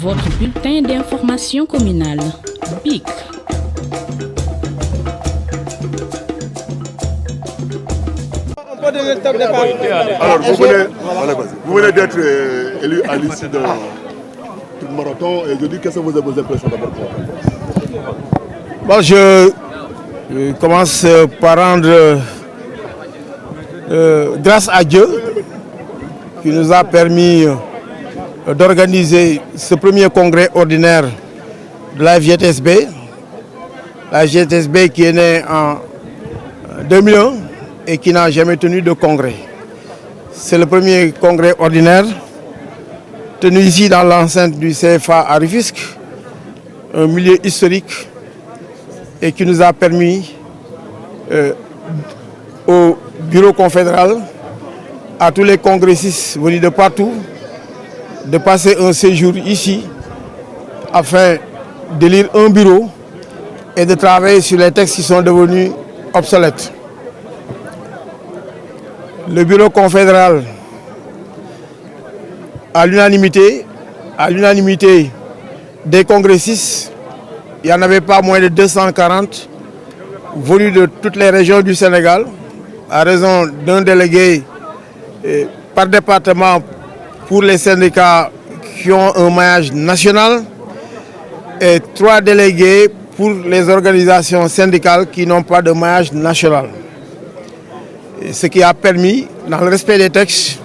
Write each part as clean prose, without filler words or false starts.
Votre bulletin d'information communale, BIC. Alors, vous venez d'être élu à l'issue du marathon et je dis quelles sont vos impressions d'abord? Bon, je commence par rendre grâce à Dieu qui nous a permis d'organiser ce premier congrès ordinaire de la GTSB. La GTSB qui est née en 2001 et qui n'a jamais tenu de congrès. C'est le premier congrès ordinaire tenu ici dans l'enceinte du CFA à Rufisque, un milieu historique et qui nous a permis au bureau confédéral, à tous les congressistes venus de partout, de passer un séjour ici afin d'élire un bureau et de travailler sur les textes qui sont devenus obsolètes. Le bureau confédéral, à l'unanimité des congressistes, il n'y en avait pas moins de 240 venus de toutes les régions du Sénégal, à raison d'un délégué par département pour les syndicats qui ont un maillage national et 3 délégués pour les organisations syndicales qui n'ont pas de maillage national. Ce qui a permis, dans le respect des textes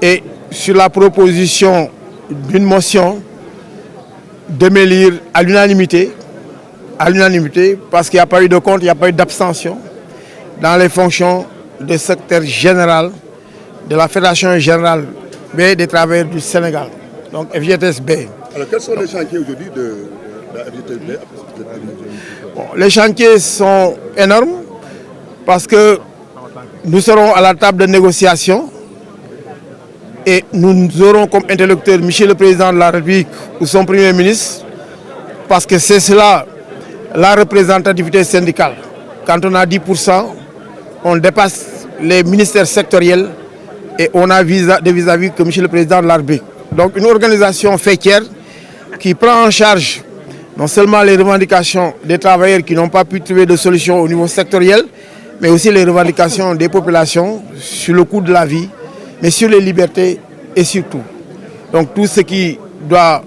et sur la proposition d'une motion, de m'élire à l'unanimité, parce qu'il n'y a pas eu de compte, il n'y a pas eu d'abstention, dans les fonctions de secrétaire général de la Fédération générale des travailleurs du Sénégal, donc FGTSB. Alors quels sont les chantiers aujourd'hui de la FGTSB? Bon, les chantiers sont énormes parce que nous serons à la table de négociation et nous aurons comme interlocuteur Monsieur le Président de la République ou son Premier ministre, parce que c'est cela la représentativité syndicale. Quand on a 10%, on dépasse les ministères sectoriels et on a des vis-à-vis que Monsieur le Président de la République. Donc une organisation faîtière qui prend en charge non seulement les revendications des travailleurs qui n'ont pas pu trouver de solution au niveau sectoriel, mais aussi les revendications des populations sur le coût de la vie, mais sur les libertés et sur tout. Donc tout ce qui doit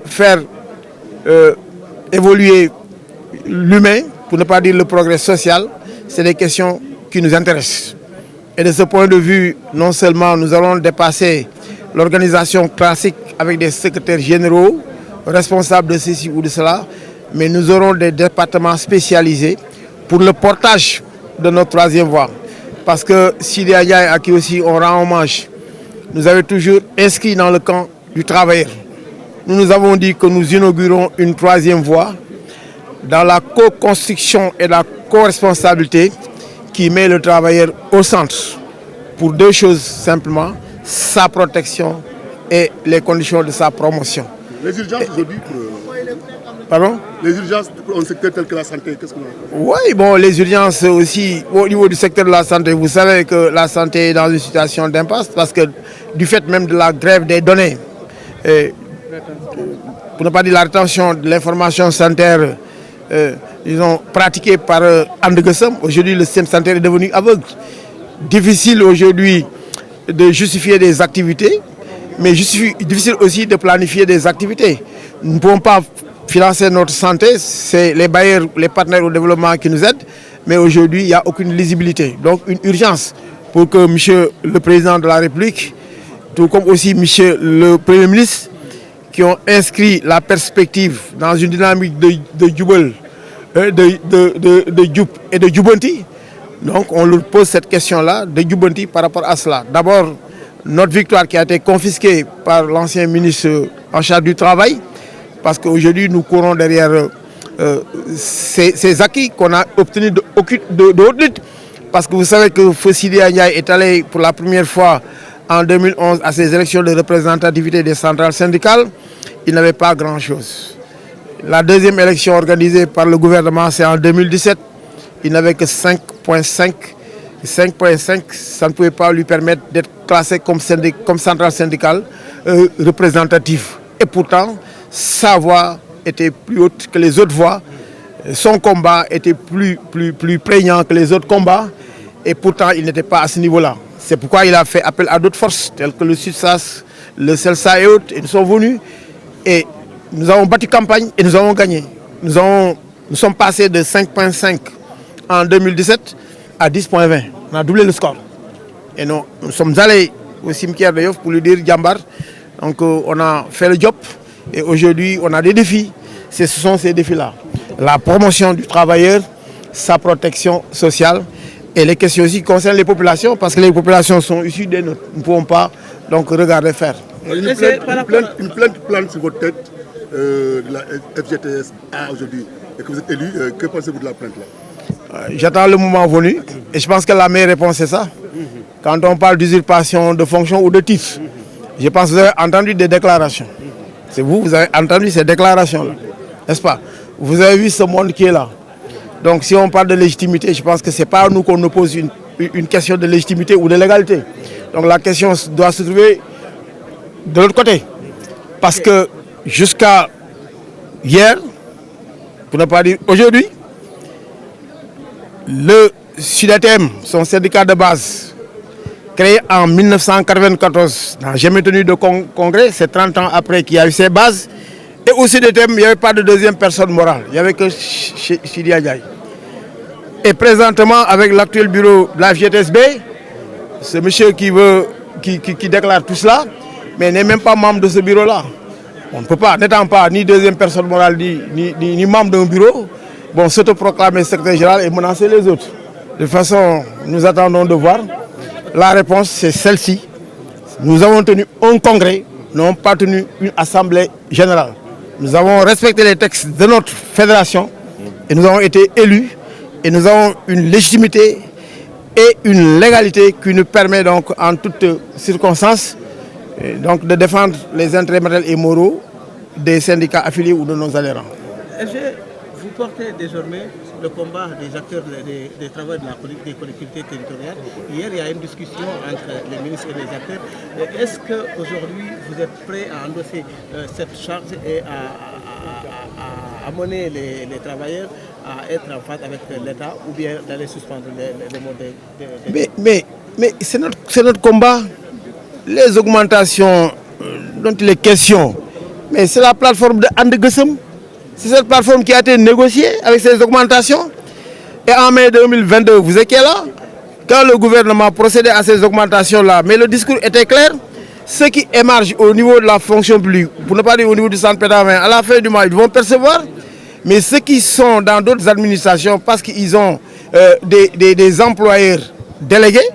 faire évoluer l'humain, pour ne pas dire le progrès social, c'est des questions qui nous intéressent. Et de ce point de vue, non seulement nous allons dépasser l'organisation classique avec des secrétaires généraux, responsables de ceci ou de cela, mais nous aurons des départements spécialisés pour le portage de notre 3e voie. Parce que Sidi Ndiaye, à qui aussi on rend hommage, nous avait toujours inscrit dans le camp du travailleur. Nous avons dit que nous inaugurons une 3e voie dans la co-construction et la co-responsabilité qui met le travailleur au centre pour 2 choses simplement, sa protection et les conditions de sa promotion. Les urgences aujourd'hui Pardon? Les urgences pour un secteur tel que la santé, qu'est-ce que vous en pensez? Oui, bon, les urgences aussi, au niveau du secteur de la santé, vous savez que la santé est dans une situation d'impasse parce que du fait même de la grève des données, pour ne pas dire la rétention de l'information sanitaire, disons, pratiquée par Andegesem, aujourd'hui le système sanitaire est devenu aveugle. Difficile aujourd'hui de justifier des activités, mais difficile aussi de planifier des activités. Nous ne pouvons pas financer notre santé, c'est les bailleurs, les partenaires au développement qui nous aident, mais aujourd'hui il n'y a aucune lisibilité. Donc une urgence pour que Monsieur le Président de la République, tout comme aussi Monsieur le Premier ministre, qui ont inscrit la perspective dans une dynamique de Djoubel, de Djoub et de Djoubanti. Donc on leur pose cette question-là de Djoubanti par rapport à cela. D'abord, notre victoire qui a été confisquée par l'ancien ministre en charge du travail, parce qu'aujourd'hui nous courons derrière ces acquis qu'on a obtenus de haute lutte. Parce que vous savez que Sidi Ndiaye est allé pour la première fois en 2011 à ces élections de représentativité des centrales syndicales. Il n'avait pas grand-chose. La 2e élection organisée par le gouvernement, c'est en 2017. Il n'avait que 5,5. 5,5, ça ne pouvait pas lui permettre d'être classé comme centrale syndicale représentative. pourtant, sa voix était plus haute que les autres voix. Son combat était plus prégnant que les autres combats. Et pourtant, il n'était pas à ce niveau-là. C'est pourquoi il a fait appel à d'autres forces, telles que le SUTSAS, le CELSA et autres. Ils sont venus et nous avons battu campagne et nous avons gagné. Nous sommes passés de 5,5 en 2017 à 10,20. On a doublé le score. Et nous sommes allés au cimetière de Yoff pour lui dire Djambar. Donc on a fait le job et aujourd'hui on a des défis. Ce sont ces défis-là. La promotion du travailleur, sa protection sociale et les questions aussi qui concernent les populations parce que les populations sont issues des nôtres. Nous ne pouvons pas donc regarder faire. Une plainte plane sur votre tête de la FGTS aujourd'hui et que vous êtes élu. Que pensez-vous de la plainte là? J'attends le moment venu et je pense que la meilleure réponse c'est ça. Quand on parle d'usurpation de fonction ou de titre, je pense que vous avez entendu des déclarations. C'est vous avez entendu ces déclarations-là, n'est-ce pas? Vous avez vu ce monde qui est là. Donc si on parle de légitimité, je pense que ce n'est pas à nous qu'on nous pose une question de légitimité ou de légalité. Donc la question doit se trouver de l'autre côté. Parce que jusqu'à hier, pour ne pas dire aujourd'hui, le SUDATM, son syndicat de base, créé en 1994, n'a jamais tenu de congrès, c'est 30 ans après qu'il y a eu ses bases. Et au SUDATM, il n'y avait pas de deuxième personne morale, il n'y avait que Sidi Adjaye. Et présentement, avec l'actuel bureau de la FGTSB, ce monsieur qui déclare tout cela, mais n'est même pas membre de ce bureau-là. On ne peut pas, n'étant pas ni deuxième personne morale, ni membre d'un bureau, bon, s'autoproclamer secrétaire général et menacer les autres. De toute façon, nous attendons de voir. La réponse, c'est celle-ci. Nous avons tenu un congrès, nous n'avons pas tenu une assemblée générale. Nous avons respecté les textes de notre fédération et nous avons été élus et nous avons une légitimité et une légalité qui nous permet donc en toutes circonstances donc de défendre les intérêts matériels et moraux des syndicats affiliés ou de nos adhérents. Vous portez désormais le combat des acteurs des travaux des collectivités territoriales. Hier, il y a une discussion entre les ministres et les acteurs. Est-ce qu'aujourd'hui, vous êtes prêts à endosser cette charge et à amener les travailleurs à être en phase avec l'État ou bien d'aller suspendre le mode Mais c'est notre combat. Les augmentations dont il est question, mais c'est la plateforme de Andegesem. C'est cette plateforme qui a été négociée avec ces augmentations. Et en mai 2022, vous étiez là, quand le gouvernement procédait à ces augmentations-là, mais le discours était clair. Ceux qui émargent au niveau de la fonction publique, pour ne pas dire au niveau du centre pédagogique, à la fin du mois, ils vont percevoir. Mais ceux qui sont dans d'autres administrations, parce qu'ils ont des employeurs délégués,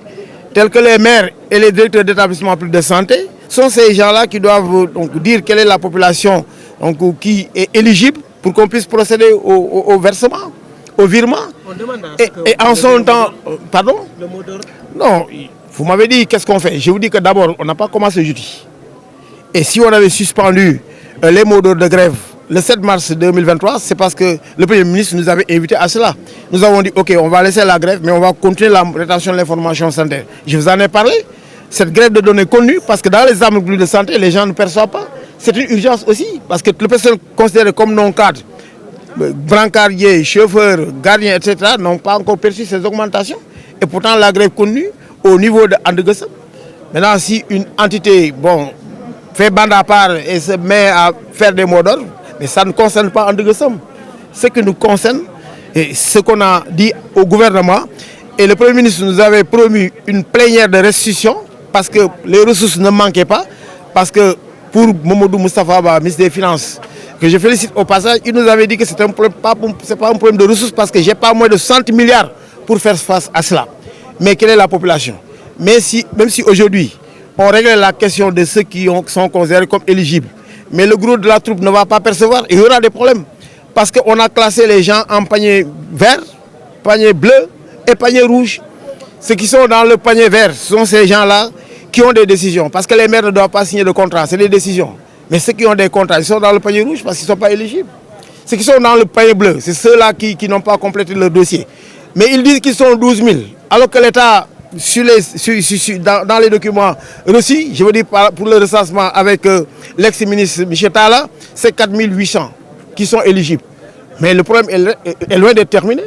tels que les maires et les directeurs d'établissements publics de santé, sont ces gens-là qui doivent donc dire quelle est la population donc, qui est éligible pour qu'on puisse procéder au versement, au virement. On demande et en son temps... Pardon? Le mot d'ordre? Non, vous m'avez dit qu'est-ce qu'on fait. Je vous dis que d'abord, on n'a pas commencé jeudi. Et si on avait suspendu les mots d'ordre de grève le 7 mars 2023, c'est parce que le Premier ministre nous avait invités à cela. Nous avons dit, ok, on va laisser la grève, mais on va continuer la rétention de l'information sanitaire. Je vous en ai parlé. Cette grève de données connue, parce que dans les armes de santé, les gens ne perçoivent pas. C'est une urgence aussi, parce que le personnel considéré comme non-cadre, brancardiers, chauffeurs, gardiens, etc., n'ont pas encore perçu ces augmentations. Et pourtant, la grève continue au niveau de Andegesem. Maintenant, si une entité fait bande à part et se met à faire des mots d'ordre, mais ça ne concerne pas Andegesem. Ce qui nous concerne, et ce qu'on a dit au gouvernement, et le Premier ministre nous avait promis une plénière de restitution, parce que les ressources ne manquaient pas, parce que pour Mamadou Moustapha Ba, ministre des Finances, que je félicite au passage, il nous avait dit que ce n'est pas un problème de ressources parce que je n'ai pas moins de 100 milliards pour faire face à cela. Mais quelle est la population? Même si aujourd'hui, on règle la question de ceux qui sont considérés comme éligibles, mais le gros de la troupe ne va pas percevoir, il y aura des problèmes. Parce qu'on a classé les gens en panier vert, panier bleu et panier rouge. Ceux qui sont dans le panier vert, ce sont ces gens-là qui ont des décisions. Parce que les maires ne doivent pas signer de contrat, c'est des décisions. Mais ceux qui ont des contrats, ils sont dans le panier rouge parce qu'ils ne sont pas éligibles. Ceux qui sont dans le panier bleu, c'est ceux-là qui n'ont pas complété leur dossier. Mais ils disent qu'ils sont 12 000, alors que l'État dans les documents reçus, je veux dire pour le recensement avec l'ex-ministre Michel Talla, c'est 4800 qui sont éligibles. Mais le problème est loin d'être terminé.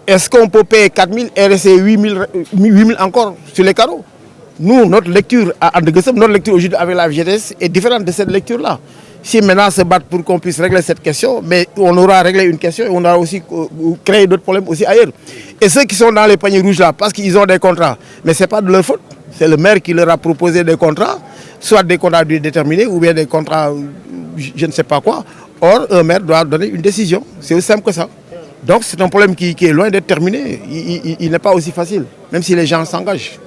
Est-ce qu'on peut payer 4000 et rester 8000 encore sur les carreaux? Nous, notre lecture à Andeguessem, notre lecture aujourd'hui avec la FGTS est différente de cette lecture-là. Si maintenant se battre pour qu'on puisse régler cette question, mais on aura réglé une question et on aura aussi créé d'autres problèmes aussi ailleurs. Et ceux qui sont dans les paniers rouges là, parce qu'ils ont des contrats, mais ce n'est pas de leur faute. C'est le maire qui leur a proposé des contrats, soit des contrats déterminés ou bien des contrats, je ne sais pas quoi. Or, un maire doit donner une décision. C'est aussi simple que ça. Donc c'est un problème qui est loin d'être terminé. Il n'est pas aussi facile, même si les gens s'engagent.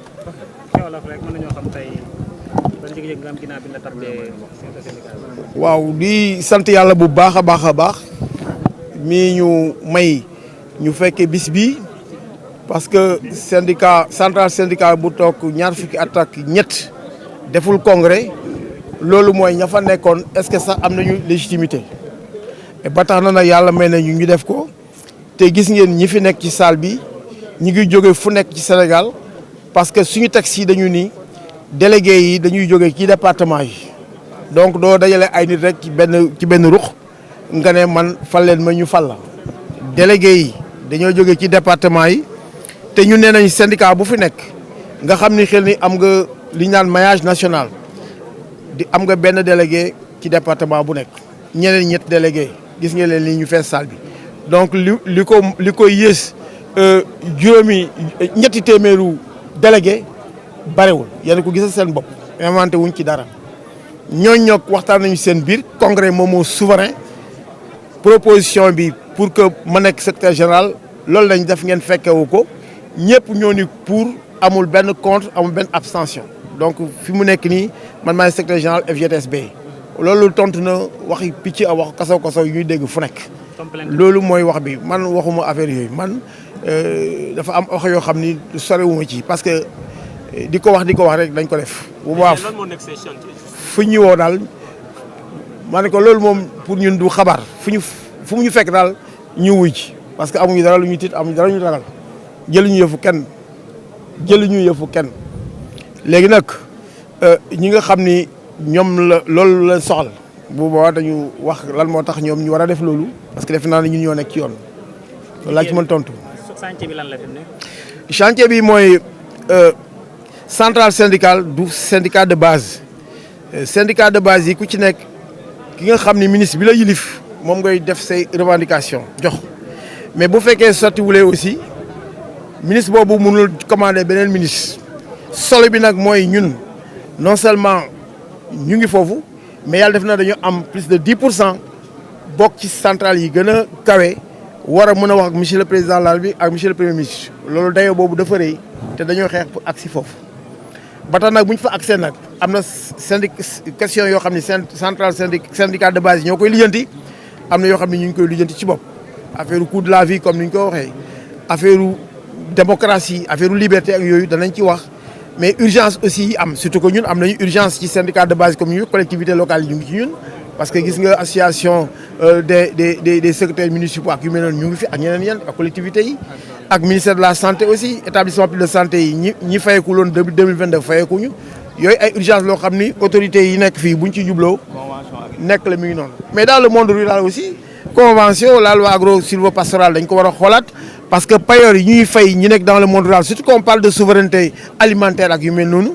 waaw di sant yàlla bu baax a baax mi ñu may ñu fekkee bis bi parce que syndicat central syndical bu toog ñaar fukki at ak ñett deful congrès loolu mooy ña fa nekkoon est-ce que sax am nañu légitimité et ba tax na nag yàlla may nañu ñu def ko te gis ngeen ñi fi nekk ci salle bi ñi ngi jóge fu nekk ci Sénégal parce que suñu texte yi dañu ni délégués yi dañuy jóge ci département yi donc doo dajale ay nit rek ci benn ruq nga ne man fal leen ma ñu fal la délégués yi dañoo jóge ci département yi te ñu nee nañ syndicat bu fi nekk nga xam ni xel ni am nga li ñu naan maillage national di am nga benn délégué ci département bu nekk ñeneen ñett délégué gis ngeen leen li ñu fees salle bi donc li ko yées juróomi ñetti téeméeru délégué barewul yéen ko gisal seen bopp inventé wuñ ci dara ñooñ ñoo waxtaan nañu seen biir congrès moom moo souverain proposition bi pour que ma nekk secrétaire général loolu lañ def ngeen fekkewu ko ñëpp ñoo ni pour amul benn contre amul benn abstention donc fi mu nekk nii man maay secrétaire général FGTSB loolu tontu na waxi picc ak wax kasaw yu ñuy dégg fu nekk loolu mooy wax bi man waxuma affaire yooyu man dafa am wax yoo xam ni sorewuma ci parce que di ko wax rek dañ ko def bu baax fu ñu woo daal ma ne ko loolu moom pour ñun du xabaar fu mu ñu fekk daal ñu wuy ci parce que amuñu dara lu ñu tiit amuñu dara lu ñu ragal jëluñu yëfu kenn léegi nag ñi nga xam ni ñoom la loolu la soxal bu boobaa dañu wax lan moo tax ñoom ñu war a def loolu parce que defe naa ne ñun ñoo nekk ci yoon loolu laa ci mën tontu. chantier bi lan la fi ne. chantier bi mooy centrale syndicale du syndicat de base syndicat de base yi ku ci nekk ki nga xam ni ministre bi la yilif moom ngay def say revendication jox mais bu fekkee sottiwulee aussi ministre boobu mënul commander beneen ministre solo bi nag mooy ñun non seulement ñu ngi foofu mais yàlla def na dañu am plus de 10% bokk ci centrale yi gën a kawe war a mën a wax ak monsieur le président de la République ak monsieur le premier ministre loolu dayoo boobu dafa rëy te dañoo xeex pour agsi foofu ba tax nag bu ñu fa accès nag am na question yoo xam ne centrale syndicat de base yi ñoo koy lijjanti am na yoo xam ne ñu ngi koy lijjanti ci bopp affaire coût de la vie comme ni ñu ko waxee affaire démocratie affaire liberté ak yooyu danañ ci wax mais urgence aussi yi am surtout que ñun am nañu urgence ci syndicat de base comme ñu collectivité locale yi ñu ngi ci ñun parce que gis nga association des secrétaires municipaux ak yu mel noonu ñu ngi fi ak ñeneen ak collectivités yi ak ministère de la santé aussi établissement public de santé yi ñi fayeeku loon depuis 2022 fayeekuñu yooyu ay urgence loo xam ni autorités yi nekk fii buñ ci jubloo nekk la mi ngi noonu mais dans le monde rural aussi convention la loi agro-sylvo-pastorale dañ ko war a xoolaat parce que payeurs yi ñuy fay ñi nekk dans le monde rural surtout qu'on parle de souveraineté alimentaire ak yu mel noonu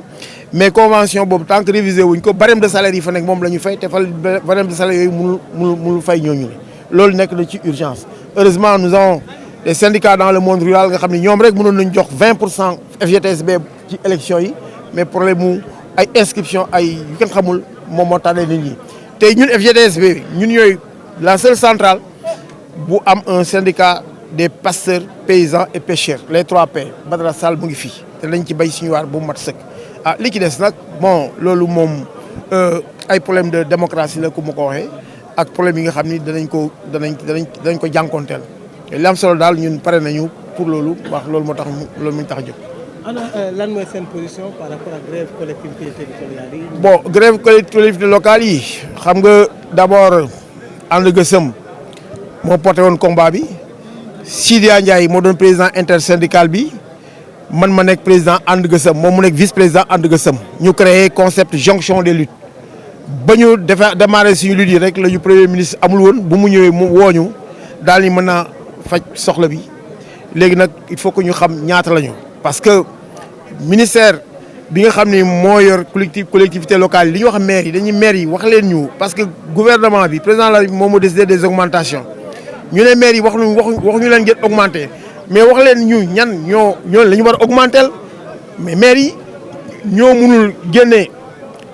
mais convention boobu tant que révisé wuñ ko barème de salaire yi fa nekk moom la ñu fay te fal barème de salaire yooyu mënul fay ñooñu ne loolu nekk na ci urgence heureusement nous avons des syndicats dans le monde rural nga xam ne ñoom rek mënoon nañ jox 20% FGTSB ci élection yi mais problème mu ay inscription ay yu kenn xamul moom moo tànnee nit ñi tey ñun FGTSB ñun ñooy la seule centrale bu am un syndicat des pasteurs paysans et pêcheurs les 3P Badara Sall mu ngi fii te lañ ci béy suñu waar bu mat sëkk ah li ci des nag bon loolu moom ay problème de démocratie la ku ma ko waxee ak problème yi nga xam ni danañ ko jànkonteel li am solo daal ñun pare nañu pour loolu wax loolu moo tax loolu mu tax a jóg. alors lan mooy seen position par rapport ak grève collectivité territoriale yi. bon grève collectivité locale yi xam nga d'abord Andeguessem moo porté woon combat bi Sidia Ndiaye moo doon président intersyndical bi man ma nekk président And Gueusseum moom mu nekk vice président And Gueusseum ñu créé concept jonction des luttes ba ñu démarré suñu lutte yi rek la ñu premier ministre amul woon bu mu ñëwee mu wooñu daal ni mën naa faj soxla bi léegi nag il faut que ñu xam ñaata lañu parce que ministère bi nga xam ni moo yor collectivité locale yi li ñu wax maire yi dañuy maire yi wax leen ñu parce que gouvernement bi président la moom moo décidé des augmentations ñu ne maire yi waxuñu leen ngeen augmenter mais wax leen ñu ñan ñoo la ñu war a augmenter mais maire yi ñoo mënul génne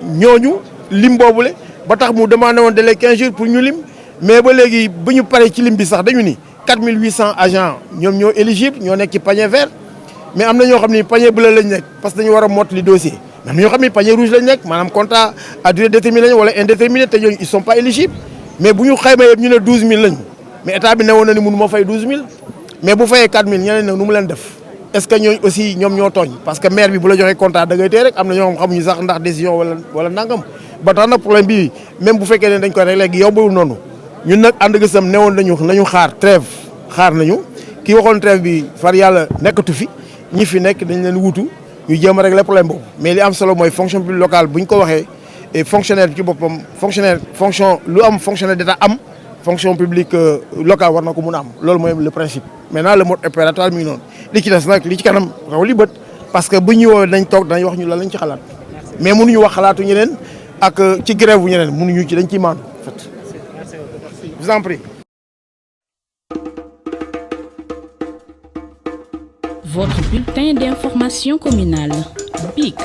ñooñu lim boobule ba tax mu demandé woon délai 15 jours pour ñu lim mais ba léegi bu ñu paree ci lim bi sax dañu ni 4800 agents ñoom ñoo éligible ñoo nekk ci panier vert mais am na ñoo xam ni panier bleu lañ nekk parce que dañu war a mottali dossier mais am na ñoo xam ni panier rouge lañ nekk maanaam contrat à durée déterminée wala indéterminée te ñooñu ils sont pas éligibles mais bu ñu xayma yëpp ñu ne 12000 lañu mais état bi ne woon na ni mënu ma fay 12000 mais bu fayee 4000 ñeneen nag nu mu leen def est-ce que ñooñu aussi ñoom ñoo tooñ parce que maire bi bu la joxee contrat da ngay téye rek am na ñoo xamuñu sax ndax décision wala nangam ba tax na problème bi même bu fekkee ne dañ koy rek léegi yombul noonu ñun nag And Gueusseum newoon nañu xaar trêve xaar nañu kii waxoon trêve bi far yàlla nekkatu fi ñi fi nekk dañ leen wutu ñu jéem a régler problème boobu mais li am solo mooy fonction publique locale bu ñu ko waxee et fonctionnaire ci boppam fonction lu am fonctionnaire d'état am fonction publique locale war na ko mun a am loolu mooy le principe maintenant le mode opératoire mi ngi noonu li ci des nag li ci kanam raw li bët parce que bu ñu woowee dañ toog dañ wax ñu lan lañ ci xalaat mais mënuñu wax xalaatu ñeneen ak ci grève bu ñeneen mënuñu ci dañ ciy maandu en fait. Je vous en prie. Votre bulletin d'information communale, BIC.